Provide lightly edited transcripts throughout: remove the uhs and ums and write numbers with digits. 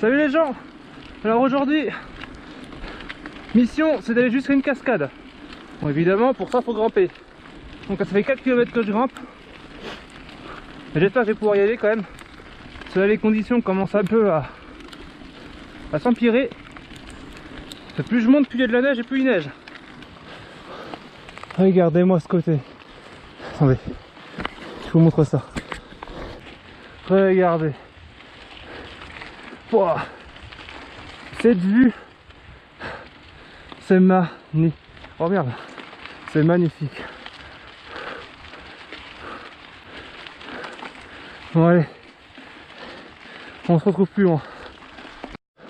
Salut les gens. Alors aujourd'hui, mission c'est d'aller jusqu'à une cascade. Bon évidemment pour ça faut grimper. Donc ça fait 4 km que je grimpe. J'espère que je vais pouvoir y aller quand même. Parce que là les conditions commencent un peu à s'empirer. Plus je monte, plus il y a de la neige et plus il neige. Regardez-moi ce côté. Attendez, je vous montre ça. Regardez. Wow. Cette vue, c'est magnifique. Oh merde, c'est magnifique. Bon allez, on se retrouve plus loin.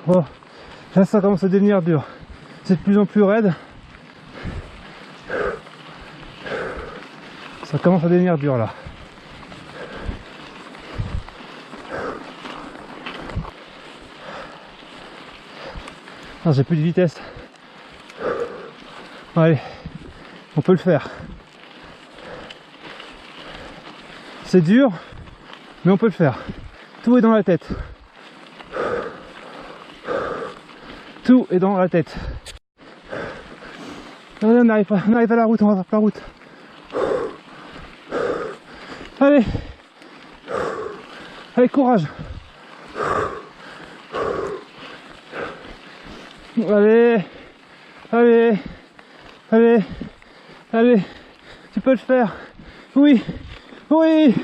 Oh, là ça commence à devenir dur. C'est de plus en plus raide. Ça commence à devenir dur là. Ah, j'ai plus de vitesse. Allez, on peut le faire. C'est dur, mais on peut le faire. Tout est dans la tête. Tout est dans la tête. On arrive à la route, on rattrape la route. Allez. Allez, courage. Allez, allez, allez, allez, tu peux le faire. Oui, oui,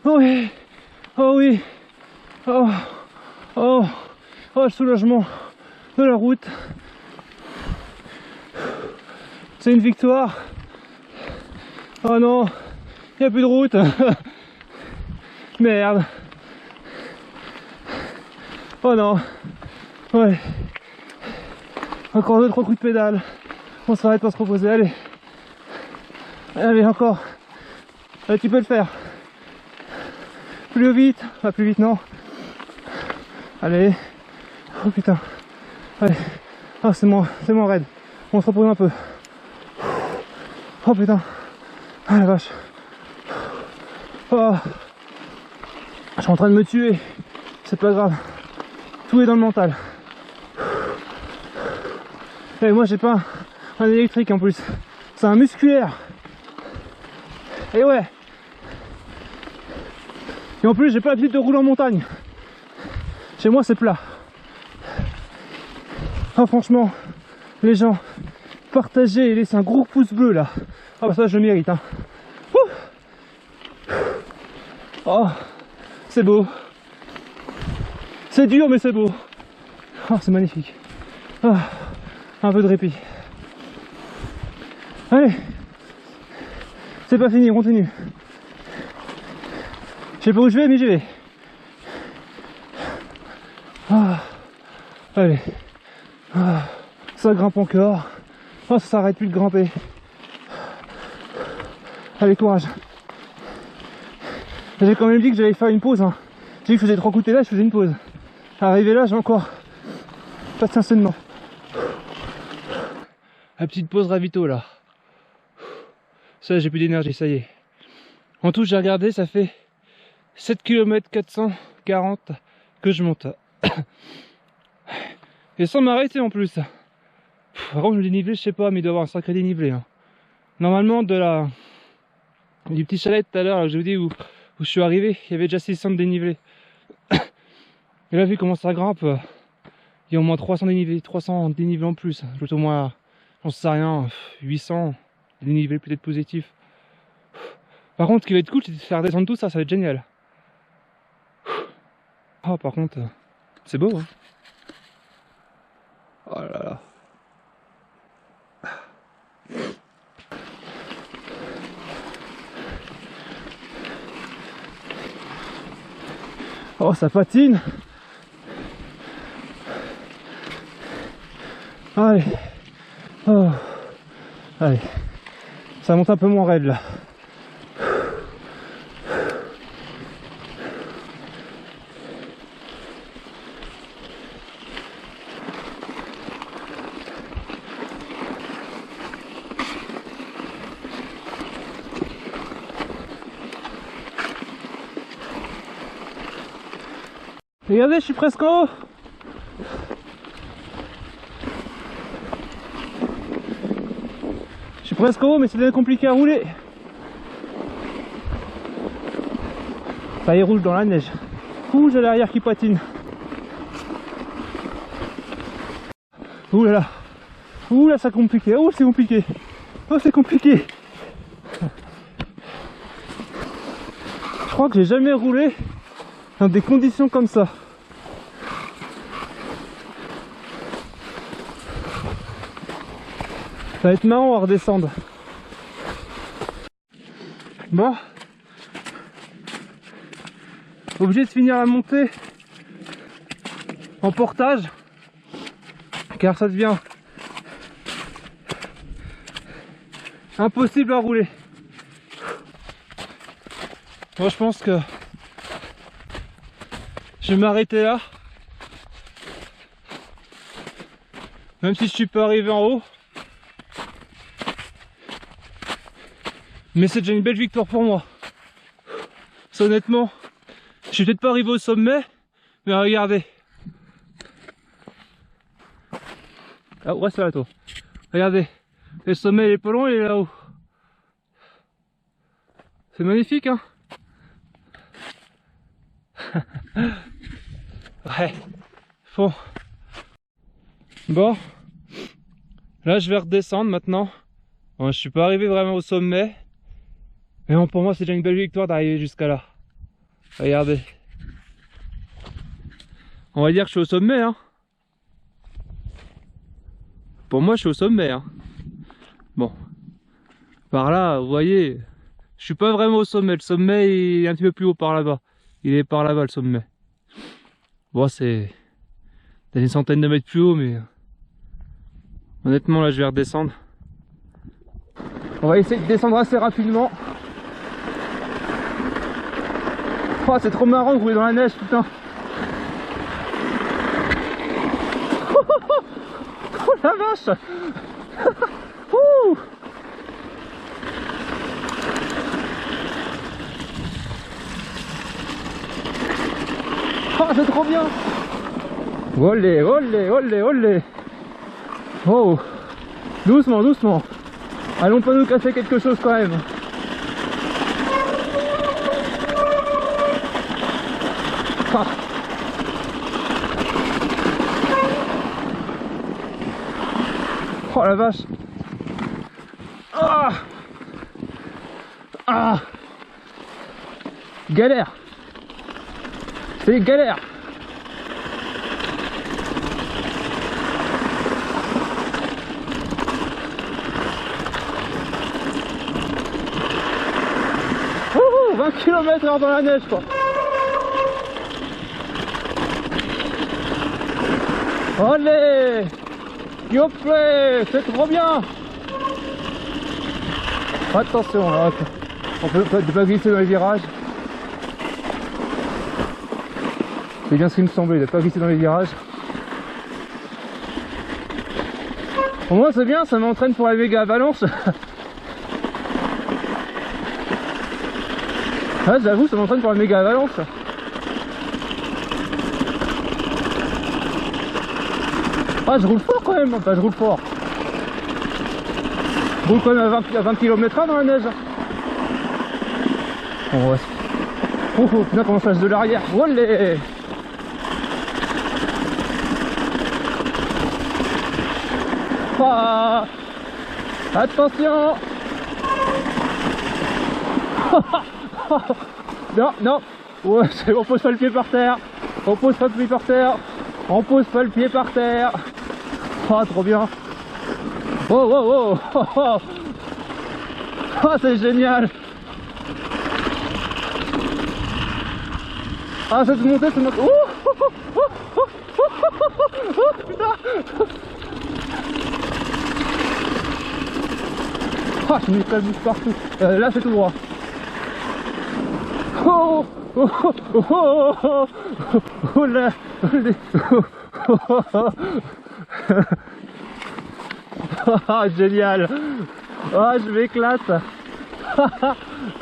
oui, oh oui, oh, oh, oh, le soulagement de la route. C'est une victoire. Oh non, il n'y a plus de route. Merde. Oh non, ouais. Encore 2-3 coups de pédale. On s'arrête pour se reposer. Allez. Allez, encore. Allez, tu peux le faire. Plus vite. Pas plus vite, non. Allez. Oh putain. Allez. Ah, c'est moins raide. On se repose un peu. Oh putain. Ah la vache. Oh. Je suis en train de me tuer. C'est pas grave. Tout est dans le mental. Et moi j'ai pas un électrique en plus, c'est un musculaire. Et ouais. Et en plus j'ai pas l'habitude de rouler en montagne. Chez moi c'est plat. Ah franchement, les gens, partagez et laissez un gros pouce bleu là. Ah bah ça je le mérite hein. Oh, c'est beau. C'est dur mais c'est beau. Oh c'est magnifique. Oh. Un peu de répit. Allez, c'est pas fini, on continue. Je sais pas où je vais, mais j'y vais. Ah, allez. Ah, ça grimpe encore. Oh, ça s'arrête plus de grimper. Allez, courage. J'ai quand même dit que j'allais faire une pause. Hein. J'ai dit que je faisais 3 coups de pédale, je faisais une pause. Arrivé là, j'ai encore pas de stationnement. La petite pause ravito là. Ça j'ai plus d'énergie, ça y est. En tout j'ai regardé, ça fait 7 km 440 que je monte. Et sans m'arrêter en plus. Par contre le dénivelé je sais pas, mais il doit y avoir un sacré dénivelé. Hein. Normalement du petit chalet tout à l'heure, je vous dis où je suis arrivé, il y avait déjà 600 de dénivelé. Et là vu comment ça grimpe, il y a au moins 300 dénivelés en plus. Je dois au moins, j'en sais rien, 800 dénivelés peut-être positifs. Par contre ce qui va être cool c'est de faire descendre tout ça, ça va être génial. Oh par contre, c'est beau hein. Oh là là. Oh ça patine. Allez. Oh. Allez. Ça monte un peu moins raide là. Regardez, je suis presque en haut. Je suis presque en haut, mais c'est devient compliqué à rouler. Ça y roule dans la neige. Ouh, j'ai l'arrière qui patine. Ouh là là. Ouh là, c'est compliqué. Oh, c'est compliqué. Oh, c'est compliqué. Je crois que j'ai jamais roulé dans des conditions comme ça. Ça va être marrant à redescendre. Bon. Obligé de finir la montée en portage, car ça devient impossible à rouler. Moi je pense que je vais m'arrêter là, même si je suis pas arrivé en haut, mais c'est déjà une belle victoire pour moi. Ça, honnêtement, je suis peut-être pas arrivé au sommet, mais regardez. Ah, reste là toi. Regardez, le sommet il est pas loin, il est là-haut. C'est magnifique, hein. Ouais, bon. Bon, là je vais redescendre maintenant. Bon, je suis pas arrivé vraiment au sommet, mais bon, pour moi c'est déjà une belle victoire d'arriver jusqu'à là. Regardez. On va dire que je suis au sommet, hein. Pour moi je suis au sommet, hein. Bon, par là, vous voyez, je suis pas vraiment au sommet. Le sommet il est un petit peu plus haut par là-bas. Il est par là-bas le sommet. Bon, c'est une centaine de mètres plus haut, mais honnêtement là je vais redescendre. On va essayer de descendre assez rapidement. Oh, c'est trop marrant de rouler dans la neige, putain. Oh la vache. Ouh. Oh, c'est trop bien. Olé, olé, olé, olé. Oh, doucement, doucement. Allons pas nous casser quelque chose quand même. Ah. Oh la vache. Ah. Ah. Galère. C'est galère. Ouh, 20 km/h dans la neige quoi. Allez, yoplé, c'est trop bien. Attention là, on peut pas glisser dans les virages. C'est bien ce qui me semblait, de pas glisser dans les virages. Au moins c'est bien, ça m'entraîne pour la méga avalanche. Ah, j'avoue, ça m'entraîne pour la méga avalanche. Ah, je roule fort quand même, enfin je roule fort. Je roule quand même à 20 km/h dans la neige. Bon, ouais. Oh, oh putain, comment ça lâche de l'arrière. Olé. Ah, attention. Non, non. Ouais, on pose pas le pied par terre. On pose pas le pied par terre. On pose pas le pied par terre. Ah, trop bien. Oh, oh, oh, oh, oh. Ah, c'est génial. Ah, cette montée, c'est notre... Oh, oh, oh, oh, oh, oh, oh, oh, putain. Ah, je m'éclabousse partout. Là, c'est tout droit. Oh, oh, oh, oh, oh, oh, oh là, oh, oh, oh. Ah, génial. Ah, je m'éclate.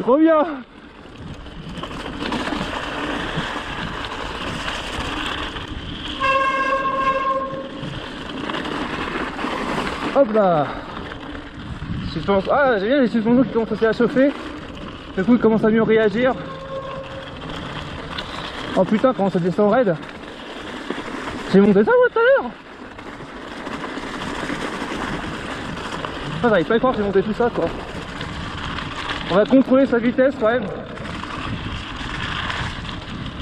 Trop bien. Hop là. Ah, j'aime bien les suspensions qui commencent aussi à chauffer. Du coup, ils commencent à mieux réagir. Oh putain, comment ça descend raide. J'ai monté ça moi tout à l'heure. Ah, j'arrive pas à croire que j'ai monté tout ça quoi. On va contrôler sa vitesse quand même.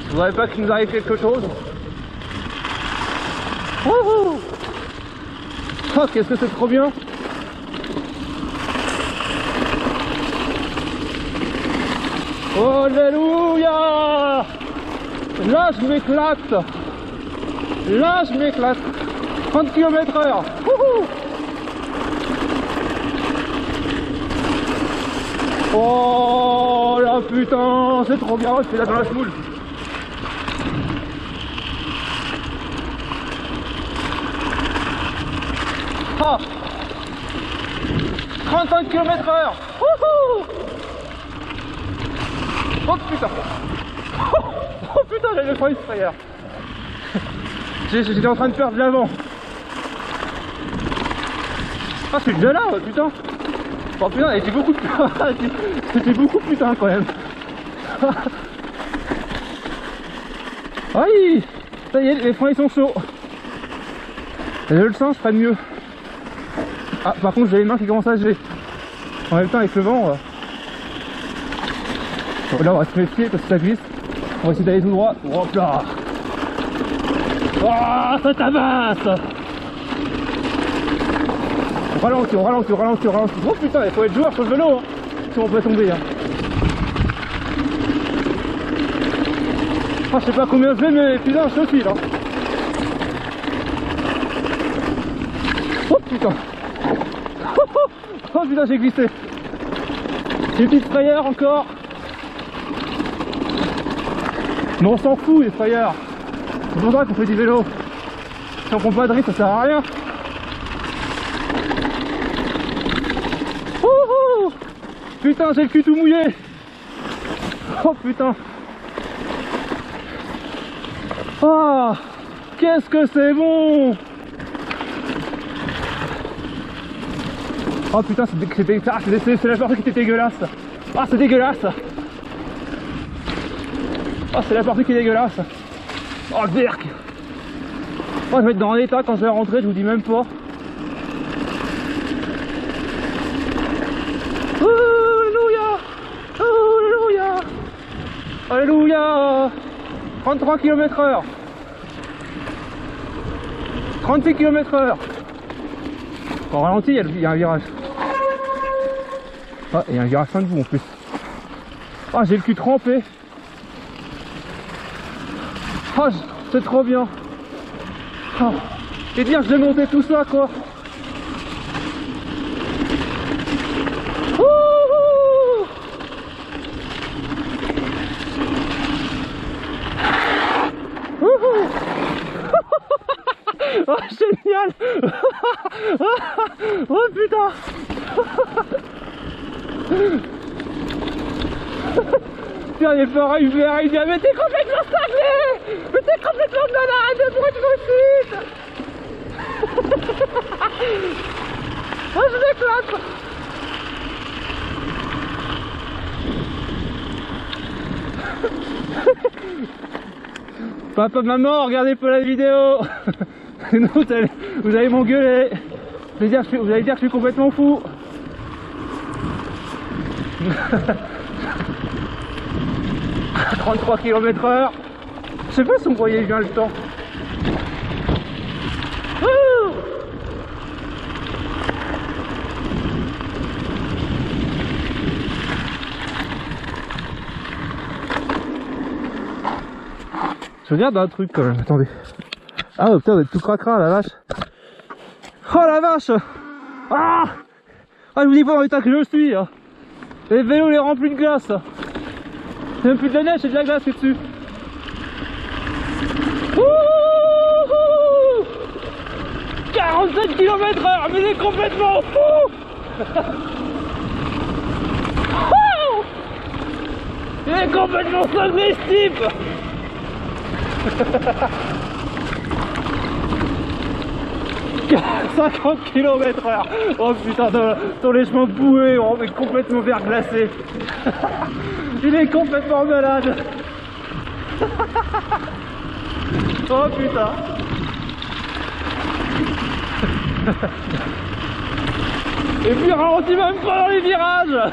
Je voudrais pas qu'il nous arrive quelque chose. Oh, oh qu'est-ce que c'est trop bien. Oh alléluia. Là je m'éclate. Là je m'éclate. 30 km/h. Oh là putain, c'est trop bien, je fais là dans la semoule. Ah 35 km/h. Oh putain. Oh putain, j'avais failli se frayeur. J'étais en train de perdre l'avant. Ah c'est déjà là, putain. Oh putain, c'était beaucoup plus... c'était beaucoup plus tard quand même. Aïe. Ça y est, les freins ils sont chauds. Et je le sens, je freine mieux. Ah par contre j'ai les mains qui commencent à geler. En même temps avec le vent... Bon, là on va se méfier parce que ça glisse. On va essayer d'aller tout droit. Hop là. Oh, ça tabasse. On ralentit, on ralentit, on ralentit, on ralentit. Oh putain, il faut être joueur sur le vélo hein, si on peut tomber. Hein. Ah, je sais pas combien je vais, mais putain, je suis là. Oh putain. Oh putain, j'ai glissé. J'ai une petite frayeur encore. Mais on s'en fout les frayeurs. C'est pour ça qu'on fait du vélo. Si on prend pas de risque, ça sert à rien. Putain, j'ai le cul tout mouillé. Oh putain. Ah, qu'est-ce que c'est bon. Oh putain, c'est la partie qui était dégueulasse. Ah, c'est dégueulasse. Ah, c'est la partie qui est dégueulasse. Oh, le berk. Oh, je vais être dans un état quand je vais rentrer, je vous dis même pas. Alléluia. 33 km/h. 36 km/h. En ralenti, il y a un virage. Ah, il y a un virage fin de bout en plus. Ah, j'ai le cul trempé. Ah, c'est trop bien. Ah, et dire que j'ai monté tout ça quoi. Oh génial. Oh putain. Tiens, il est pareil, il dit mais t'es complètement cinglé. Mais t'es complètement malade pour être suite. Oh je m'éclate. Papa, maman, regardez pas la vidéo. Non, vous allez m'engueuler. Vous allez dire que je suis complètement fou. 33 km/h. Je sais pas si on voyait bien le temps. Je regarde un truc quand même, attendez. Ah putain, vous êtes tout cracra la vache. Oh la vache. Ah, je vous dis pas dans l'état que je suis hein. Les vélos les remplis de glace. C'est même plus de la neige, c'est de la glace qui est dessus. 47 km/h, mais il est complètement fou. Il est complètement cinglé ce type. 50 km/h. Oh putain, dans les chemins boueux, on est complètement verglacé. Il est complètement malade. Oh putain. Et puis il ralentit même pas dans les virages.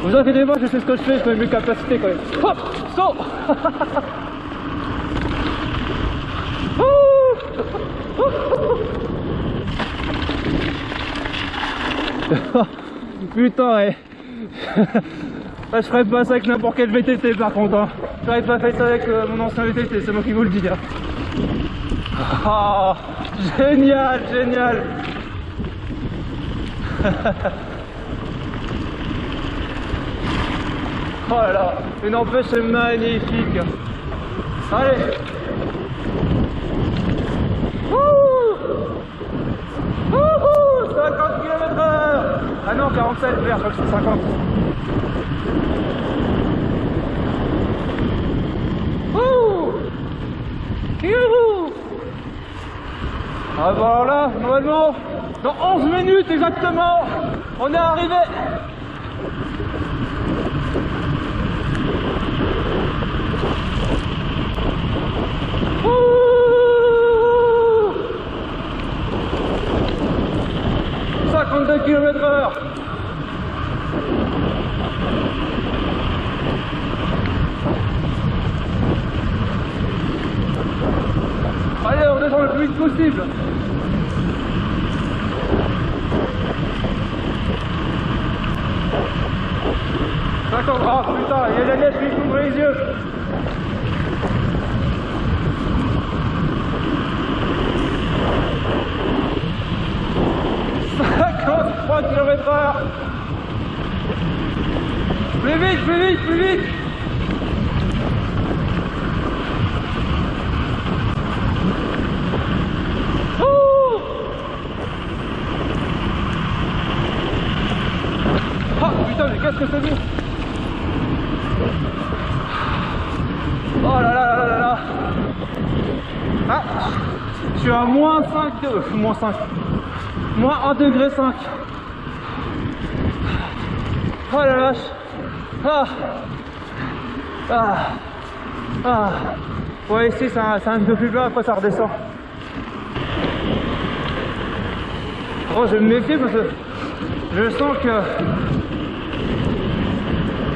Vous inquiétez pas, je sais ce que je fais, je connais mes capacités quand même. Hop, saut. Putain, ouais. Je ferais pas ça avec n'importe quel VTT par contre. Hein. J'aurais pas fait ça avec mon ancien VTT, c'est moi qui vous le dis. Hein. Oh, génial, génial. Oh là là, une empêche c'est magnifique. Allez. 50 km/h. Ah non, 47 vers, je crois que c'est 50. Youhou. Ah bah alors là, normalement, dans 11 minutes exactement, on est arrivé. Ouh, 52 km/h. Allez, on descend le plus vite possible. D'accord, oh, putain, il y a de la neige qui couvre les yeux. « 53 km/h. Plus vite, plus vite, plus vite. Putain, mais qu'est-ce que c'est beau! Oh là là là là là! Ah! Je suis à moins 5 de... moins 5. Moins 1,5 degré. Oh la vache! Ah! Ah! Ah! Ouais, ici c'est un peu plus bas, après ça redescend. Oh, je vais me méfier parce que je sens que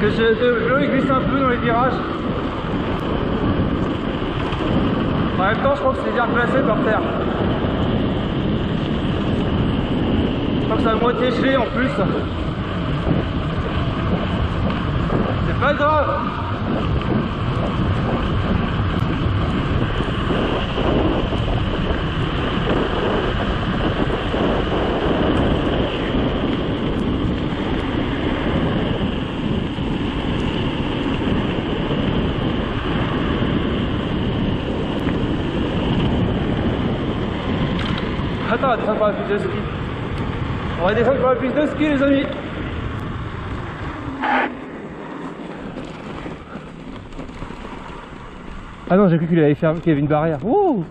je glisse un peu dans les virages. En même temps, je crois que c'est bien placé par terre. Je crois que c'est à moitié gelé en plus. C'est pas grave. Attends, on va descendre par la piste de ski. On va descendre par la piste de ski, les amis. Ah non, j'ai cru qu'il avait fermé, qu'il y avait une barrière. Ouh.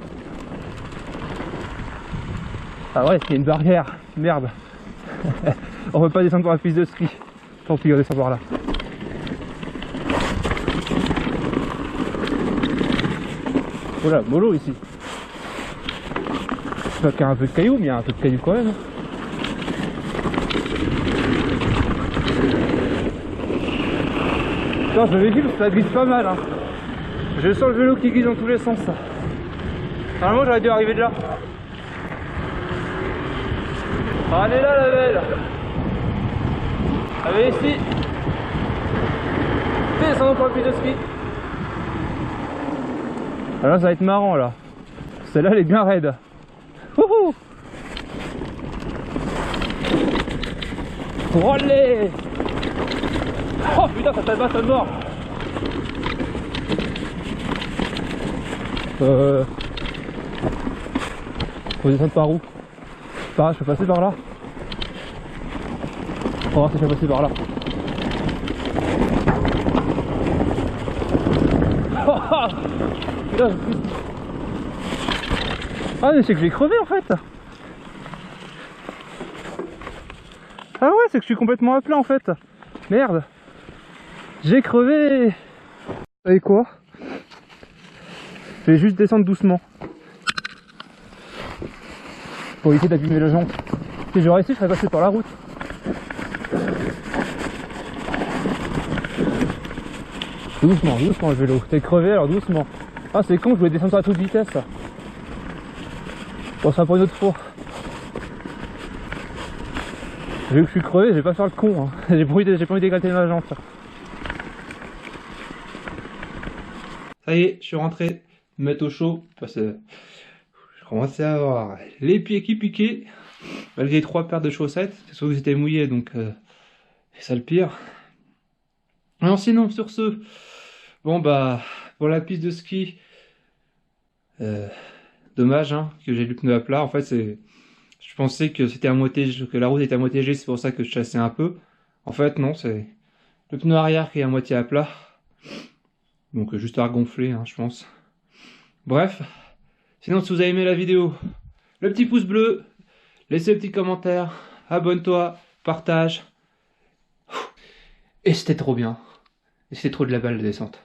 Ah ouais, il y a une barrière. Merde. On peut pas descendre par la piste de ski. Tant pis, on descend par là. Oh là, mollo ici. Il y a un peu de cailloux, mais il y a un peu de cailloux quand même. Non, je méfie parce que ça glisse pas mal. Hein. Je sens le vélo qui glisse dans tous les sens. Normalement, j'aurais dû arriver de là. Ah, elle est là, la belle. Allez, ici. Descendons pour le piste de ski. Alors là, ça va être marrant là. Celle-là, elle est bien raide. Wouhou! Allez! Oh putain, ça tabasse à mort! Faut descendre par où? Par là, je peux passer par là? On va voir si je peux passer par là. Et là, ah mais c'est que j'ai crevé en fait. Ah ouais, c'est que je suis complètement à plat en fait. Merde. J'ai crevé. Vous savez quoi? Je vais juste descendre doucement. Pour éviter d'abîmer la jambe. Si j'aurais réussi, je serais passé par la route. Doucement, doucement le vélo. T'es crevé alors doucement. Ah c'est con, je voulais descendre à toute vitesse. Bon, ça sera pour une autre fois. Vu que je suis crevé, je vais pas faire le con. Hein. J'ai pas envie d'éclater ma jambe. Ça y est, je suis rentré me mettre au chaud parce que je commençais à avoir les pieds qui piquaient malgré 3 paires de chaussettes. C'est sûr que j'étais mouillé donc c'est ça le pire. Alors sinon sur ce, bon bah pour la piste de ski, dommage hein, que j'ai le pneu à plat. En fait je pensais que c'était à moitié, que la route était à moitié G, c'est pour ça que je chassais un peu. En fait non, c'est le pneu arrière qui est à moitié à plat. Donc juste à regonfler hein, je pense. Bref, sinon si vous avez aimé la vidéo, le petit pouce bleu, laissez un petit commentaire, abonne-toi, partage. Et c'était trop bien. Et c'était trop de la balle de descente.